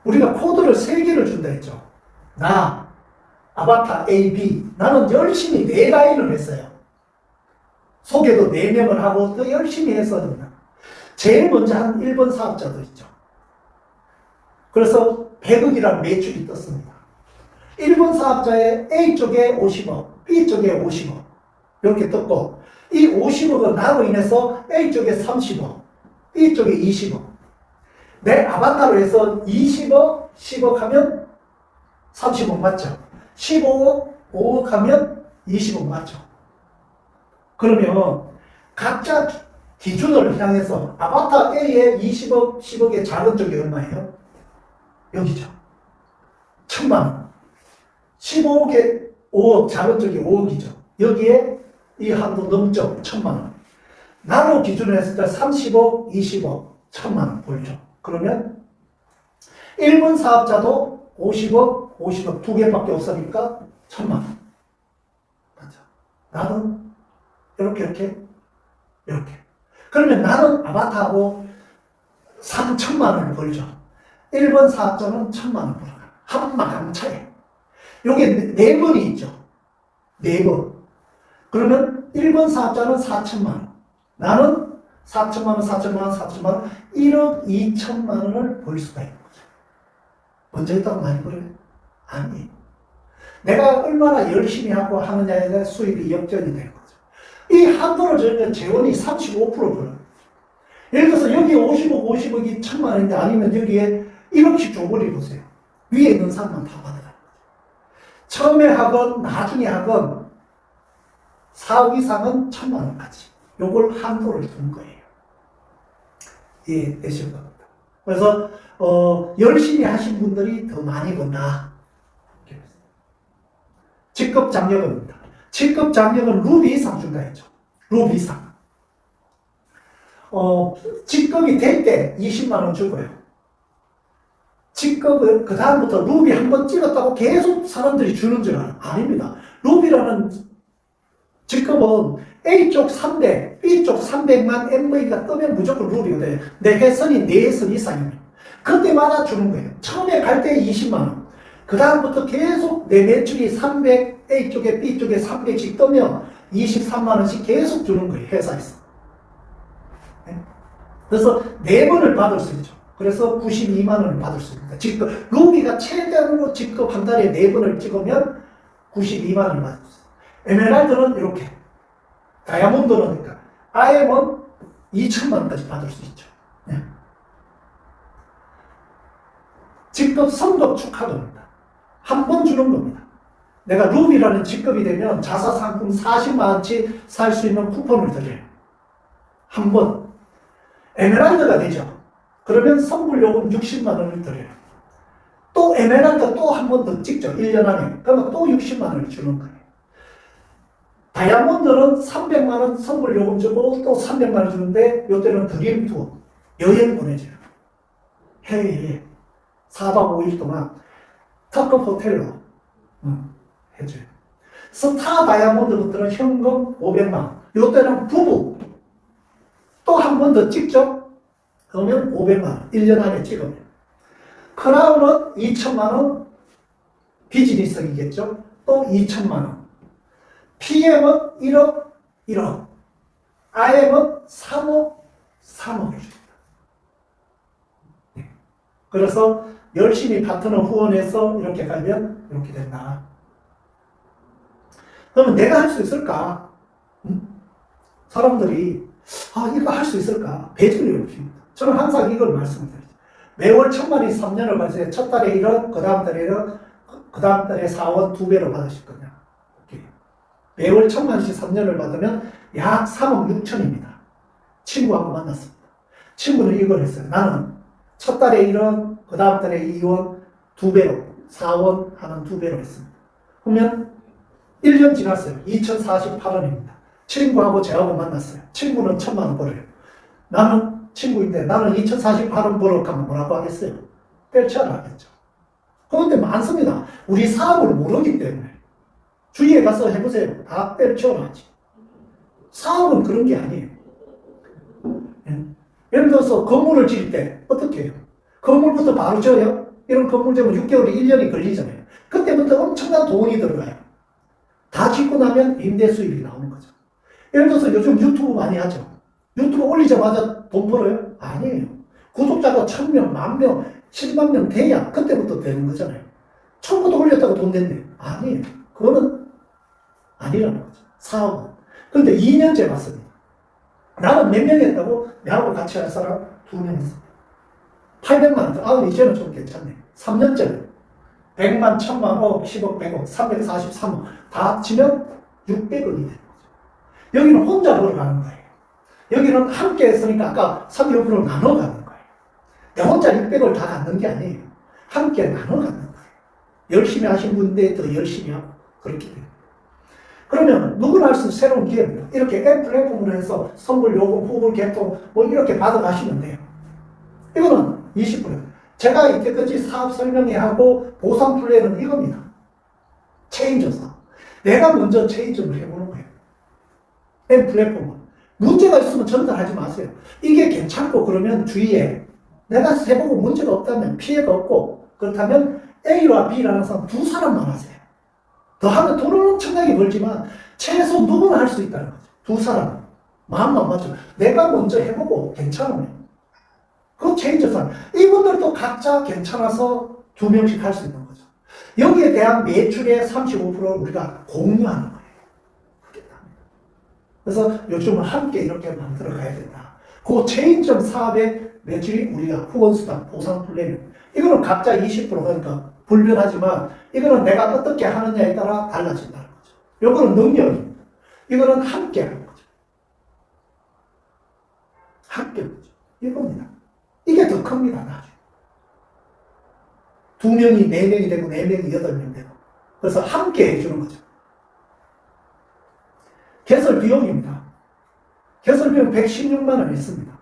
A: 우리가 코드를 3개를 준다 했죠. 나, 아바타 A, B. 나는 열심히 4라인을 했어요. 소개도 4명을 하고 또 열심히 했었습니다. 제일 먼저 한 1번 사업자도 있죠. 그래서 100억이라는 매출이 떴습니다. 1번 사업자의 A쪽에 50억, B쪽에 50억 이렇게 떴고 이 50억은 나로 인해서 A쪽에 30억, B쪽에 20억. 내 아바타로 해서 20억, 10억 하면 30억 맞죠? 15억, 5억 하면 20억 맞죠? 그러면 각자 기준을 향해서 아바타 A의 20억, 10억의 작은 쪽이 얼마예요? 여기죠. 1000만 원. 15억의 5억, 작은 쪽이 5억이죠. 여기에 이 한도 넘죠. 1000만 원. 나로 기준으로 했을 때 30억, 20억, 1000만 원 보이죠. 그러면 1번 사업자도 50억, 50억 두 개밖에 없으니까 1000만 원. 맞죠? 나는 이렇게. 그러면 나는 아바타하고 3천만 원을 벌죠. 1번 사업자는 1000만 원 벌어요. 한 마당 차이. 요게 4번이 있죠. 4번. 그러면 1번 사업자는 4천만 원. 나는 4천만 원, 4천만 원, 4천만 원, 1억 2천만 원을 벌 수가 있는 거죠. 먼저 했다고 많이 벌어요? 아니에요. 내가 얼마나 열심히 하고 하느냐에 대한 수입이 역전이 되는 거죠. 이 한도를 저희가 재원이 35% 벌어요. 예를 들어서 여기 50억, 50억이 1000만 원인데 아니면 여기에 1억씩 줘버리 보세요. 위에 있는 사람만 다 받아가는 거죠. 처음에 하건 나중에 하건 4억 이상은 1000만 원까지. 요걸 한도를 둔 거예요. 이해되실 겁니다. 그래서 열심히 하신 분들이 더 많이 번다. 직급 장려금입니다. 직급 장려금 루비 이상 준다 했죠. 루비 이상. 직급이 될 때 20만 원 주고요. 직급을 그 다음부터 루비 한번 찍었다고 계속 사람들이 주는 줄 알아요. 아닙니다. 루비라는 직급은 A쪽 300, B쪽 300만 MV가 뜨면 무조건 루비가 돼요. 내 회선이 4선 이상이면. 그때마다 주는 거예요. 처음에 갈 때 20만 원. 그 다음부터 계속 내 매출이 300, A쪽에 B쪽에 300씩 뜨면 23만 원씩 계속 주는 거예요. 회사에서. 그래서 4번을 받을 수 있죠. 그래서 92만 원을 받을 수 있습니다. 직급, 루비가 최대로 직급 한 달에 4번을 찍으면 92만 원을 받을 수 있어요. 에메랄드는 이렇게. 다이아몬드는 그러니까. IM은 2천만 원까지 받을 수 있죠. 네. 직급 성급 축하금입니다. 한 번 주는 겁니다. 내가 루비라는 직급이 되면 자사 상품 40만 원치 살 수 있는 쿠폰을 드려요. 한 번. 에메랄드가 되죠. 그러면 선불 요금 60만 원을 드려요. 또 에메랄드 또 한 번 더 찍죠. 1년 안에. 그러면 또 60만 원을 주는 거예요. 다이아몬드는 300만 원 선불 요금 주고 또 300만 원 주는데 요때는 드림 투어. 여행 보내줘요. 해외에 4박 5일 동안 특급 호텔로 해줘요. 스타 다이아몬드부터는 현금 500만 원. 요때는 부부. 또 한 번 더 찍죠? 그러면 500만 원. 1년 안에 찍으면. 크라운은 2천만 원. 비즈니스이겠죠? 또 2천만 원. PM은 1억, 1억. IM은 3억, 3억을 줍니다. 그래서 열심히 파트너 후원해서 이렇게 가면 이렇게 된다. 그러면 내가 할 수 있을까? 사람들이 이거 할 수 있을까? 배제를 없습니다. 저는 항상 이걸 말씀드리죠. 매월 1000만이 3년을 받으세요. 첫 달에 1억, 그 다음 달에 1억, 그 다음 달에 4억 2배로 받으실 거냐. 매월 1000만씩 3년을 받으면 약 3억 6천입니다. 친구하고 만났습니다. 친구는 이걸 했어요. 나는 첫 달에 1원, 그 다음 달에 2원, 2배로, 4원 하는 2배로 했습니다. 그러면 1년 지났어요. 2048원입니다. 친구하고 저하고 만났어요. 친구는 1000만 원 벌어요. 나는 친구인데 나는 2048원 벌어 가면 뭐라고 하겠어요? 때려쳐라 하겠죠. 그런데 많습니다. 우리 사업을 모르기 때문에. 주위에 가서 해보세요. 다 때려쳐라 하지. 사업은 그런 게 아니에요. 예를 들어서 건물을 지을 때 어떻게 해요? 건물부터 바로 지어요? 이런 건물 지으면 6개월이 1년이 걸리잖아요. 그때부터 엄청난 돈이 들어가요. 다 짓고 나면 임대 수입이 나오는 거죠. 예를 들어서 요즘 유튜브 많이 하죠. 유튜브 올리자마자 돈 벌어요? 아니에요. 구독자가 1000명, 10,000명, 7만 명 돼야 그때부터 되는 거잖아요. 처음부터 올렸다고 돈 됐네. 아니에요. 그거는 아니라는 거죠. 사업은. 근데 2년째 받습니다. 나는 몇 명 했다고? 나하고 같이 할 사람 2명 했습니다. 800만 원. 아, 이제는 좀 괜찮네. 3년째는 100만, 1000만, 5억, 10억, 100억, 343억 다 합치면 600억이 되는 거죠. 여기는 혼자 벌어가는 거예요. 여기는 함께 했으니까 아까 35%를 나눠 가는 거예요. 내 혼자 600을 다 갖는 게 아니에요. 함께 나눠 갖는 거예요. 열심히 하신 분인데 더 열심히 하고 그렇게 돼요. 그러면 누구나 할 수 있는 새로운 기회입니다. 이렇게 앱 플랫폼으로 해서 선물 요금, 후불 개통 뭐 이렇게 받아가시면 돼요. 이거는 20%. 제가 이때까지 사업 설명회하고 보상 플랜은 이겁니다. 체인저 사업. 내가 먼저 체인저를 해보는 거예요. 앱 플랫폼은. 문제가 있으면 전달하지 마세요. 이게 괜찮고 그러면 주의해. 내가 해보고 문제가 없다면 피해가 없고 그렇다면 A와 B라는 사람 두 사람만 하세요. 더 하면 돈을 엄청나게 벌지만 최소 누구나 할 수 있다는 거죠. 두 사람. 마음만 맞죠. 내가 먼저 해보고 괜찮으면. 그 체인저 사람. 이분들도 각자 괜찮아서 2명씩 할 수 있는 거죠. 여기에 대한 매출의 35%를 우리가 공유하는 거예요. 그래서 요즘은 함께 이렇게 만들어 가야 된다. 그 체인점 사업의 매출이 우리가 후원수당, 보상 플랜입니다. 이거는 각자 20% 그러니까 불변하지만 이거는 내가 어떻게 하느냐에 따라 달라진다는 거죠. 이거는 능력입니다. 이거는 함께 하는 거죠. 함께 하는 거죠. 이겁니다. 이게 더 큽니다, 나중에. 2명이 4명이 되고 4명이 8명 되고. 그래서 함께 해주는 거죠. 개설 비용입니다. 개설 비용 116만 원 있습니다.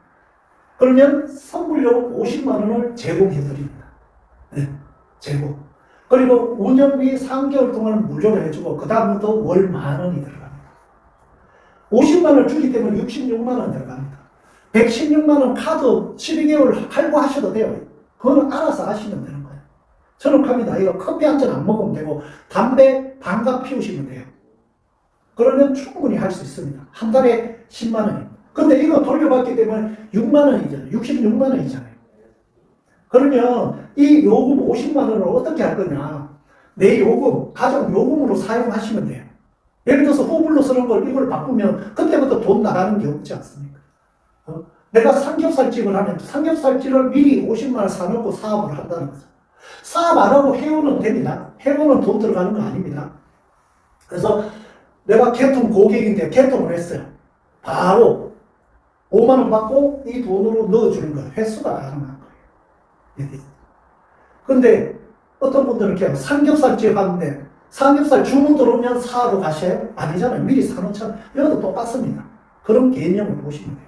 A: 그러면 선불요금 50만 원을 제공해드립니다. 네, 제공. 그리고 운영비 3개월 동안 무료로 해주고 그 다음부터 월 10,000원이 들어갑니다. 50만 원을 주기 때문에 66만 원 들어갑니다. 116만 원 카드 12개월 할부하셔도 돼요. 그거는 알아서 하시면 되는 거예요. 저는 합니다. 이거 커피 한 잔 안 먹으면 되고 담배 반갑 피우시면 돼요. 그러면 충분히 할 수 있습니다. 한 달에 10만 원입니다. 근데 이거 돌려받기 때문에 6만 원이잖아요. 66만 원이잖아요. 그러면 이 요금 50만 원을 어떻게 할 거냐. 내 요금, 가정 요금으로 사용하시면 돼요. 예를 들어서 후불로 쓰는 걸 이걸 바꾸면 그때부터 돈 나가는 게 없지 않습니까? 내가 삼겹살집을 하면 삼겹살집을 미리 50만 원 사놓고 사업을 한다는 거죠. 사업 안 하고 해오는 됩니다. 해오는 돈 들어가는 거 아닙니다. 그래서 내가 개통 고객인데 개통을 했어요. 바로 5만 원 받고 이 돈으로 넣어주는 거예요. 횟수가 가능한 거예요. 근데 어떤 분들은 그냥 삼겹살집 하는데 삼겹살 주문 들어오면 사러 가셔요? 아니잖아요. 미리 사놓잖아요. 이것도 똑같습니다. 그런 개념을 보시면 돼요.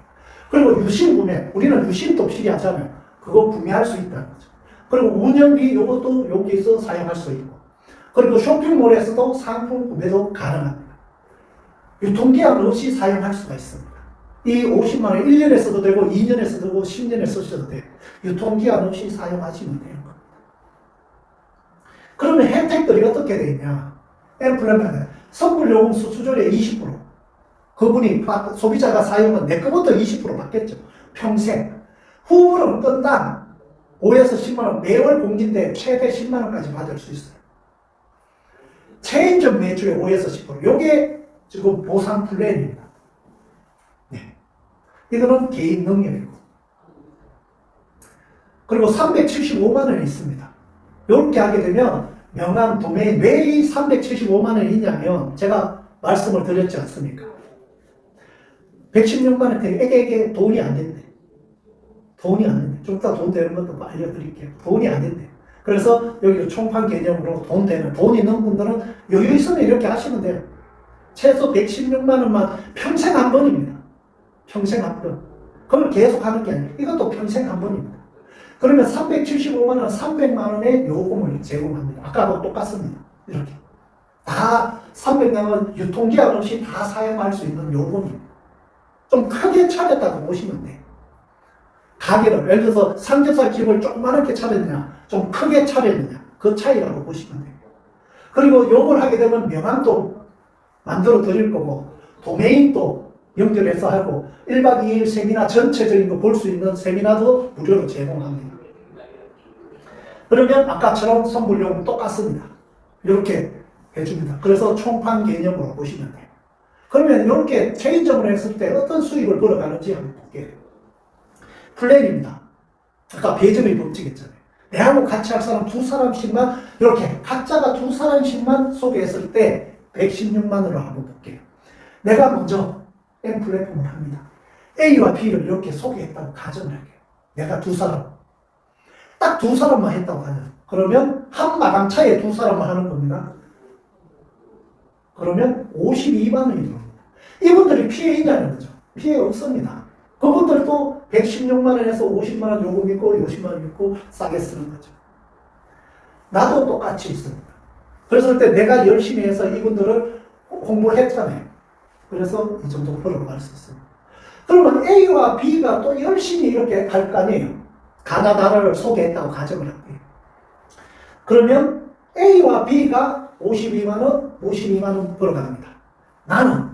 A: 그리고 유심 구매. 우리는 유심도 필요하잖아요. 그거 구매할 수 있다는 거죠. 그리고 운영비 이것도 여기서 사용할 수 있고. 그리고 쇼핑몰에서도 상품 구매도 가능합니다. 유통기한 없이 사용할 수가 있습니다. 이 50만 원 1년에 써도 되고 2년에 써도 되고 10년에 쓰셔도 돼요. 유통기한 없이 사용하시면 되는 겁니다. 그러면 혜택들이 어떻게 되냐? 엠플레먼트 선불요금 수수료의 20%. 그분이 소비자가 사용은 내 거부터 20% 받겠죠. 평생. 후불은 건당 5에서 10만 원 매월 공진대 최대 10만 원까지 받을 수 있어요. 체인점 매출의 5에서 10%. 요게 지금 보상 플랜입니다. 네. 이거는 개인 능력이고. 그리고 375만 원이 있습니다. 이렇게 하게 되면 명함 도메인 왜 이 375만 원이 있냐면 제가 말씀을 드렸지 않습니까? 116만 원대 에게 돈이 안 된대. 돈이 안 된대. 좀 이따 돈 되는 것도 알려드릴게요. 돈이 안 된대. 그래서 여기 총판 개념으로 돈 되는, 돈 있는 분들은 여유 있으면 이렇게 하시면 돼요. 최소 116만 원만 평생 한 번입니다. 평생 한 번. 그걸 계속 하는 게 아니에요. 이것도 평생 한 번입니다. 그러면 375만 원, 300만 원의 요금을 제공합니다. 아까하고 똑같습니다. 이렇게. 다 300만 원 유통기한 없이 다 사용할 수 있는 요금입니다. 좀 크게 차렸다고 보시면 돼요. 가게를, 예를 들어서 삼겹살집을 조그맣게 차렸냐, 좀 크게 차렸느냐, 그 차이라고 보시면 돼요. 그리고 요걸 하게 되면 명함도 만들어 드릴 거고, 도메인도 연결해서 하고, 1박 2일 세미나 전체적인 거 볼 수 있는 세미나도 무료로 제공합니다. 그러면 아까처럼 선불요금 똑같습니다. 이렇게 해줍니다. 그래서 총판 개념으로 보시면 돼요. 그러면 이렇게 체인점을 했을 때 어떤 수익을 벌어가는지 한번 볼게요. 플랜입니다. 아까 배점의 법칙이었잖아요. 내하고 같이 할 사람 두 사람씩만, 이렇게 각자가 두 사람씩만 소개했을 때 116만 원으로 한번 볼게요. 내가 먼저 M 플랫폼을 합니다. A와 B를 이렇게 소개했다고 가정을 할게요. 내가 두 사람. 딱 두 사람만 했다고 하죠. 그러면 한 마감 차에 두 사람만 하는 겁니다. 그러면 52만 원이 들어옵니다. 이분들이 피해 있냐는 거죠. 피해 없습니다. 그분들도 116만 원에서 50만 원 요금 있고 50만 원 있고 싸게 쓰는 거죠. 나도 똑같이 있습니다. 그랬을 때 내가 열심히 해서 이분들을 공부를 했잖아요. 그래서 이 정도 벌어갈 수 있습니다. 그러면 A와 B가 또 열심히 이렇게 갈 거 아니에요. 가나다라를 소개했다고 가정을 할게요. 그러면 A와 B가 52만 원, 52만 원 벌어갑니다. 나는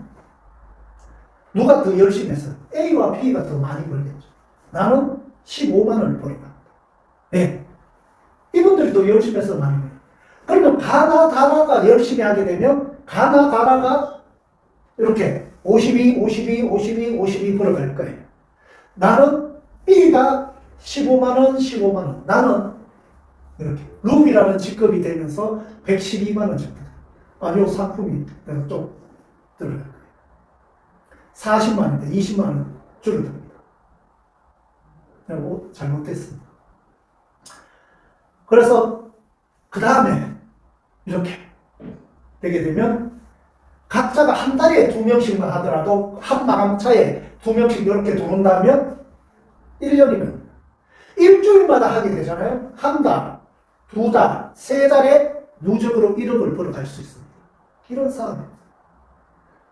A: 누가 더 열심히 했어요? A와 B가 더 많이 벌겠죠. 나는 15만 원을 벌어갑니다. 네. 이분들이 더 열심히 해서 많이 벌어요. 그러면 가나다라가 열심히 하게 되면 가나다라가 이렇게 52, 52, 52, 52 벌어갈 거예요. 나는 B가 15만원, 15만원. 나는 이렇게 룸이라는 직급이 되면서 112만원 정도. 요 상품이 내가 좀 들어갈 거예요. 40만원인데 20만원 줄어듭니다. 내가 잘못했습니다. 그래서 그 다음에 이렇게 되게 되면 각자가 한 달에 2명씩만 하더라도 한 마감차에 2명씩 이렇게 들어온다면 1년이면 일주일마다 하게 되잖아요. 한 달, 두 달, 세 달에 누적으로 1억을 벌어갈 수 있습니다. 이런 사업입니다.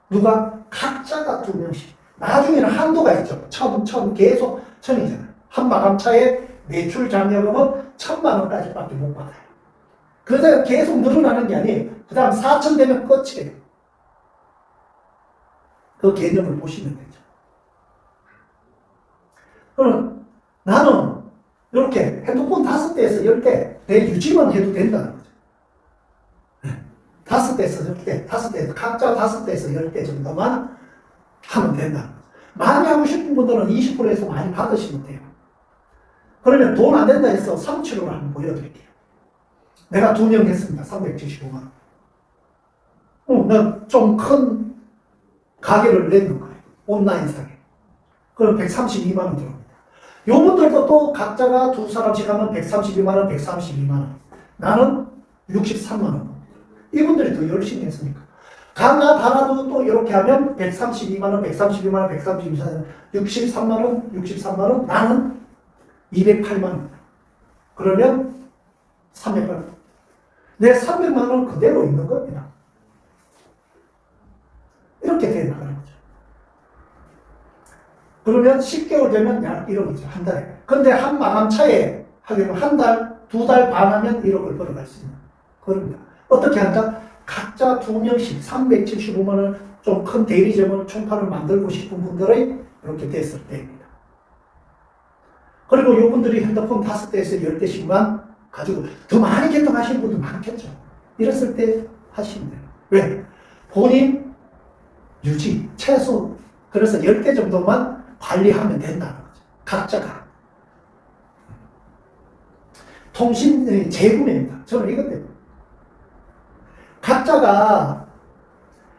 A: 누가? 각자가 2명씩. 나중에는 한도가 있죠. 처음 계속 1000이잖아요. 한 마감차에 매출 잔여금은 1000만 원까지밖에 못 받아요. 그래서 계속 늘어나는 게 아니에요. 그 다음 4000 되면 끝이에요. 그 개념을 보시면 되죠. 그럼 나는 이렇게 핸드폰 5대에서 10대 내 유지만 해도 된다는 거죠. 5대에서 10대, 5대, 각자 5대에서 10대 정도만 하면 된다는 거죠. 많이 하고 싶은 분들은 20%에서 많이 받으시면 돼요. 그러면 돈 안 된다 해서 3치료를 한번 보여드릴게요. 내가 2명 했습니다. 375만 원. 난 좀 큰 가게를 내는 거예요. 온라인 사게. 그럼 132만 원 들어옵니다. 요분들도 또 각자가 두 사람씩 하면 132만 원, 132만 원. 나는 63만 원. 이분들이 더 열심히 했으니까. 가나다라도 또 이렇게 하면 132만 원, 132만 원, 132만 원, 63만 원, 63만 원. 나는 208만 원. 그러면 300만 원. 내 300만 원 그대로 있는 겁니다. 이렇게 돼 나가는 거죠. 그러면 10개월 되면 약 1억이죠. 한 달에. 근데 한 마감차에 하게 되면 한 달, 2달 반 하면 1억을 벌어갈 수 있는 겁니다. 어떻게 한다? 각자 2명씩 375만 원 좀 큰 대리점을 총판을 만들고 싶은 분들의 이렇게 됐을 때입니다. 그리고 이분들이 핸드폰 5대에서 10대씩만 가지고 더 많이 개통하시는 분도 많겠죠. 이랬을 때 하시면 돼요. 왜? 본인 유지, 최소 그래서 10대 정도만 관리하면 된다는 거죠. 각자가. 통신 재구매입니다. 저는 이것 때문에. 각자가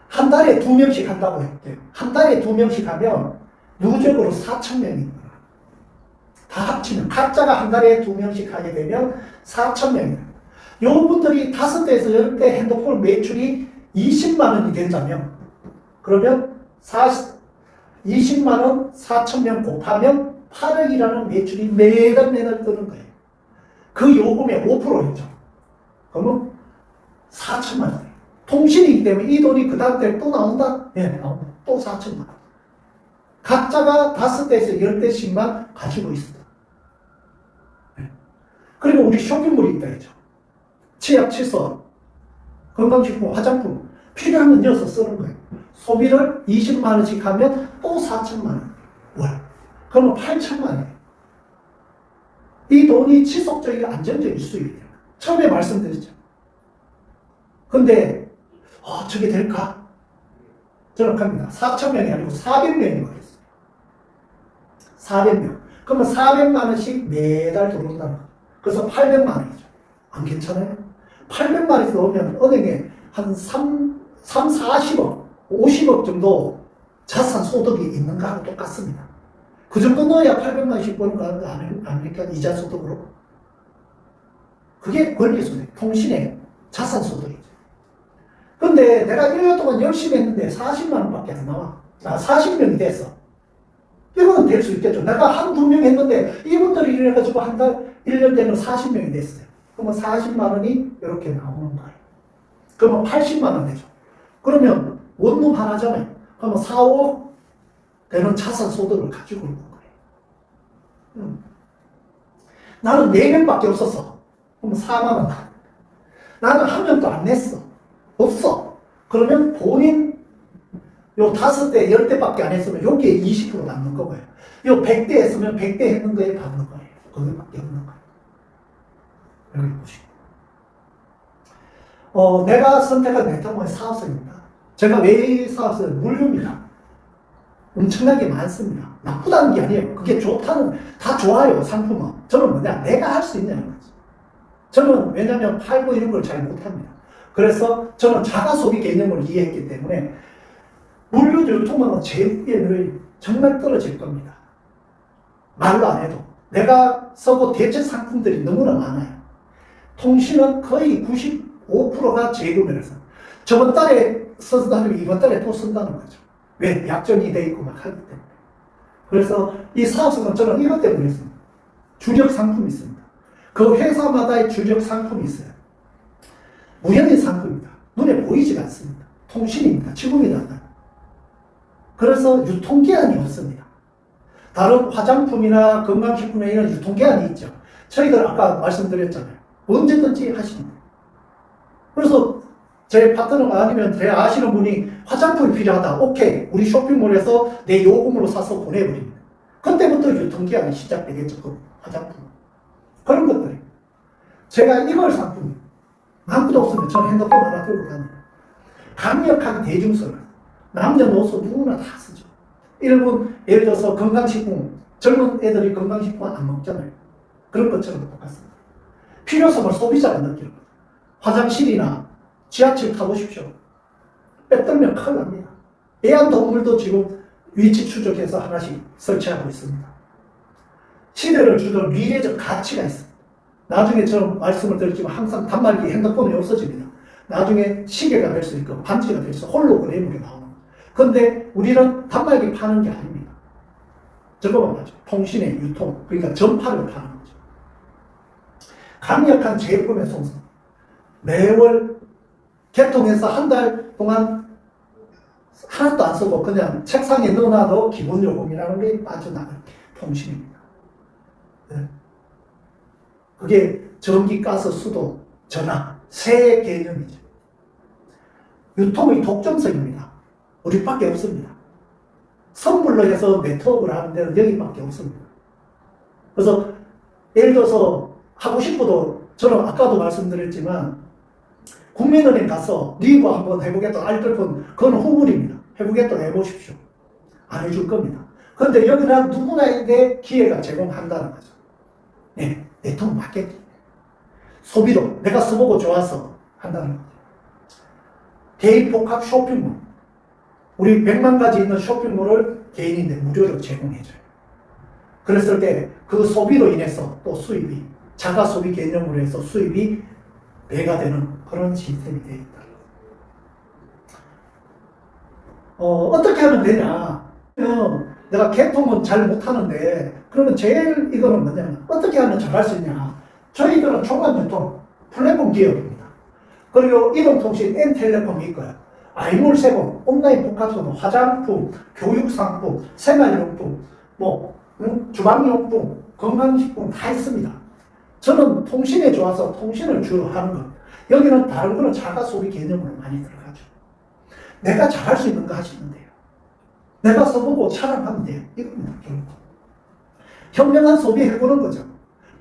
A: 한 달에 2명씩 한다고 했대요. 한 달에 2명씩 하면 누적으로 4,000명입니다. 다 합치면 각자가 한 달에 2명씩 하게 되면 4,000명입니다. 요분들이 5대에서 10대 핸드폰 매출이 20만 원이 된다면 그러면 20만 원 4,000명 곱하면 8억이라는 매출이 매달 뜨는 거예요. 그 요금의 5%였죠. 그러면 4천만 원. 통신이기 때문에 이 돈이 그 다음 때 또 나온다? 네, 나온다. 또 4천만 원. 각자가 5대에서 10대씩만 가지고 있습니다. 네. 그리고 우리 쇼핑몰이 있다 했죠. 치약, 칫솔, 건강식품, 화장품 필요하면 이어서 쓰는 거예요. 소비를 20만 원씩 하면 또 4천만 원. 월. 그러면 8천만 원이에요. 이 돈이 지속적이고 안정적인 수익이 돼요. 처음에 말씀드렸죠. 근데 저게 될까? 정확합니다. 4,000명이 아니고 400명이 와있어요. 400명. 그러면 400만 원씩 매달 들어온다는 거예요. 그래서 800만 원이죠. 안 괜찮아요? 800만원에서 오면 은행에 한 40억, 50억 정도 자산 소득이 있는 거하고 똑같습니다. 그 정도 넣어야 800만원씩 버는 거 아닙니까? 이자 소득으로. 그게 권리소득, 통신의 자산 소득이죠. 근데 내가 1년 동안 열심히 했는데 40만원 밖에 안 나와. 나 40명이 됐어. 이거는 될 수 있겠죠. 내가 한두 명 했는데 이분들이 이래가지고 한 달, 1년 되면 40명이 됐어요. 그러면 40만원이 이렇게 나오는 거예요. 그러면 80만원 되죠. 그러면 원룸 하나잖아요. 그러면 4, 5억 되는 자산 소득을 가지고 있는 거예요. 나는 4명밖에 없었어. 그러면 4만원. 나는 한 명도 안 냈어. 없어. 그러면 본인 요 5대, 10대밖에 안 했으면 여기에 20% 남는 거고요. 요 100대 했으면 100대 했는 거에 받는 거예요. 거기밖에 없는 거예요. 여기 보시고. 내가 선택한 네트워크의 사업성입니다. 제가 왜 사업성을 물류입니다. 엄청나게 많습니다. 나쁘다는 게 아니에요. 그게 좋다는, 다 좋아요, 상품은. 저는 뭐냐, 내가 할 수 있냐는 거지. 저는 왜냐면 팔고 이런 걸 잘 못합니다. 그래서 저는 자가 소비 개념을 이해했기 때문에 물류 유통망은 제휴비율이 정말 떨어질 겁니다. 말로 안 해도. 내가 써본 대체 상품들이 너무나 많아요. 통신은 거의 95%가 재구매라서 저번 달에 쓴다면 이번 달에 또 쓴다는 거죠. 왜? 약정이 돼 있고 막 하기 때문에. 그래서 이 사업성은 저는 이것 때문에 했습니다. 주력 상품이 있습니다. 그 회사마다의 주력 상품이 있어요. 무형의 상품입니다. 눈에 보이지가 않습니다. 통신입니다. 지금이다. 그래서 유통기한이 없습니다. 다른 화장품이나 건강식품에 이런 유통기한이 있죠. 저희들 아까 말씀드렸잖아요. 언제든지 하십니다. 그래서 제 파트너가 아니면 제 아시는 분이 화장품이 필요하다. 오케이. 우리 쇼핑몰에서 내 요금으로 사서 보내버립니다. 그때부터 유통기한이 시작되겠죠. 그 화장품. 그런 것들이. 제가 이걸 상품이 아무도 없으면 저는 핸드폰 하나 들고 다닙니다. 강력한 대중성을. 남녀노소 누구나 다 쓰죠. 일본 예를 들어서 건강식품, 젊은 애들이 건강식품 안 먹잖아요. 그런 것처럼 똑같습니다. 필요성을 소비자가 느끼는 거예요. 화장실이나 지하철 타보십시오. 빼들면 큰일 납니다. 애완동물도 지금 위치 추적해서 하나씩 설치하고 있습니다. 시대를 주던 미래적 가치가 있습니다. 나중에 저는 말씀을 드렸지만 항상 단말기 핸드폰이 없어집니다. 나중에 시계가 될 수 있고 반지가 될 수 있고 홀로그램으로 나오는 거예요. 근데 우리는 단말기 파는 게 아닙니다. 저거만 맞죠. 통신의 유통, 그러니까 전파를 파는 거죠. 강력한 재구매 성성. 매월 개통해서 한 달 동안 하나도 안 쓰고 그냥 책상에 넣어놔도 기본 요금이라는 게 빠져나가는 통신입니다. 네. 그게 전기, 가스, 수도, 전화, 세 개념이죠. 유통의 독점성입니다. 우리밖에 없습니다. 선물로 해서 네트워크를 하는 데는 여기밖에 없습니다. 그래서 예를 들어서 하고 싶어도 저는 아까도 말씀드렸지만 국민은행 가서 리브 한번 해보겠다 알뜰폰 그건 후불입니다. 해보겠다 해보십시오. 안 해줄 겁니다. 그런데 여기는 누구나에게 기회가 제공한다는 거죠. 네, 네트워크 마케팅. 소비도 내가 써보고 좋아서 한다는 거죠. 개인 복합 쇼핑몰. 우리 100만 가지 있는 쇼핑몰을 개인인데 무료로 제공해줘요. 그랬을 때 그 소비로 인해서 또 수입이 자가 소비 개념으로 해서 수입이 배가 되는 그런 시스템이 되어 있다. 어떻게 하면 되냐? 내가 개통은 잘 못하는데 그러면 제일 이거는 뭐냐면 어떻게 하면 잘할 수 있냐? 저희들은 종합유통 플랫폼 기업입니다. 그리고 이동통신 N텔레콤이 있고요. 아이몰세공, 온라인 복합소도, 화장품, 교육상품, 생활용품, 주방용품, 건강식품 다 있습니다. 저는 통신에 좋아서 통신을 주로 하는 것. 여기는 다른 거는 자가 소비 개념으로 많이 들어가죠. 내가 잘할 수 있는 거 하시면 돼요. 내가 써보고 자랑하면 돼요. 이겁니다. 결국. 현명한 소비 해보는 거죠.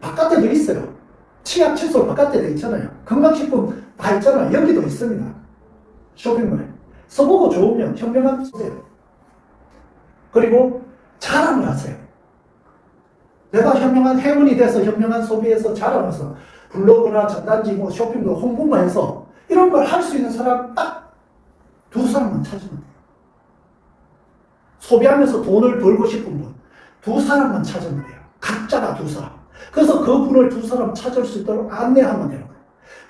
A: 바깥에도 있어요. 치약, 칫솔 바깥에도 있잖아요. 건강식품 다 있잖아요. 여기도 있습니다. 쇼핑몰에. 써보고 좋으면 현명한 쓰세요. 그리고 자랑을 하세요. 내가 현명한 행운이 돼서 현명한 소비에서 자랑해서 블로그나 전단지 뭐 쇼핑도 홍보만 해서 이런 걸 할 수 있는 사람 딱 두 사람만 찾으면 돼요. 소비하면서 돈을 벌고 싶은 분 두 사람만 찾으면 돼요. 각자가 두 사람. 그래서 그 분을 두 사람 찾을 수 있도록 안내하면 되는 거예요.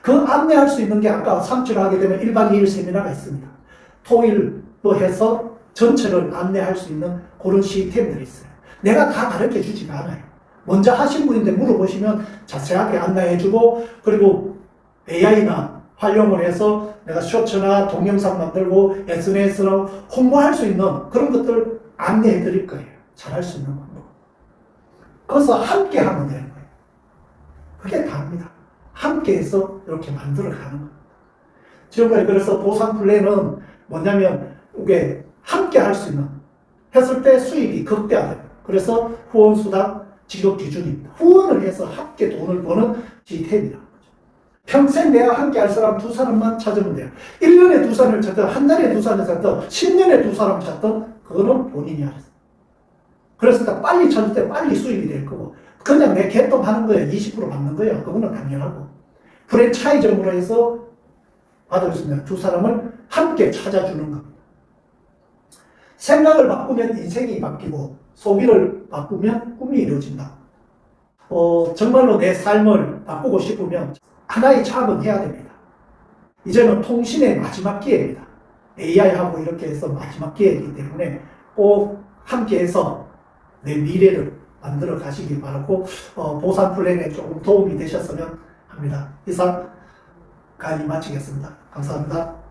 A: 그 안내할 수 있는 게 아까 3주를 하게 되면 1박 2일 세미나가 있습니다. 토일로 해서 전체를 안내할 수 있는 그런 시스템들이 있어요. 내가 다 가르쳐 주지가 않아요. 먼저 하신 분인데 물어보시면 자세하게 안내해주고, 그리고 AI나 활용을 해서 내가 쇼츠나 동영상 만들고 SNS로 홍보할 수 있는 그런 것들 안내해 드릴 거예요. 잘할 수 있는 방법. 그래서 함께 하면 되는 거예요. 그게 다입니다. 함께 해서 이렇게 만들어 가는 겁니다. 지금까지 그래서 보상 플랜은 뭐냐면 이게 함께 할 수 있는, 했을 때 수익이 극대화돼요. 그래서 후원수당 지급 기준입니다. 후원을 해서 함께 돈을 버는 시스템이라는 거죠. 평생 내가 함께 할 사람 두 사람만 찾으면 돼요. 1년에 두 사람을 찾든, 한 달에 두 사람을 찾든, 10년에 두 사람 찾든, 그거는 본인이 알아서. 그래서 빨리 찾을 때 빨리 수익이 될 거고, 그냥 내 개똥하는 거에 20% 받는 거예요. 그거는 당연하고. 프랜차이즈로 해서 받을 수 있는 두 사람을 함께 찾아주는 겁니다. 생각을 바꾸면 인생이 바뀌고, 소비를 바꾸면 꿈이 이루어진다. 정말로 내 삶을 바꾸고 싶으면 하나의 차원은 해야 됩니다. 이제는 통신의 마지막 기회입니다. AI하고 이렇게 해서 마지막 기회이기 때문에 꼭 함께해서 내 미래를 만들어 가시기 바라고, 보상 플랜에 조금 도움이 되셨으면 합니다. 이상 강의 마치겠습니다. 감사합니다.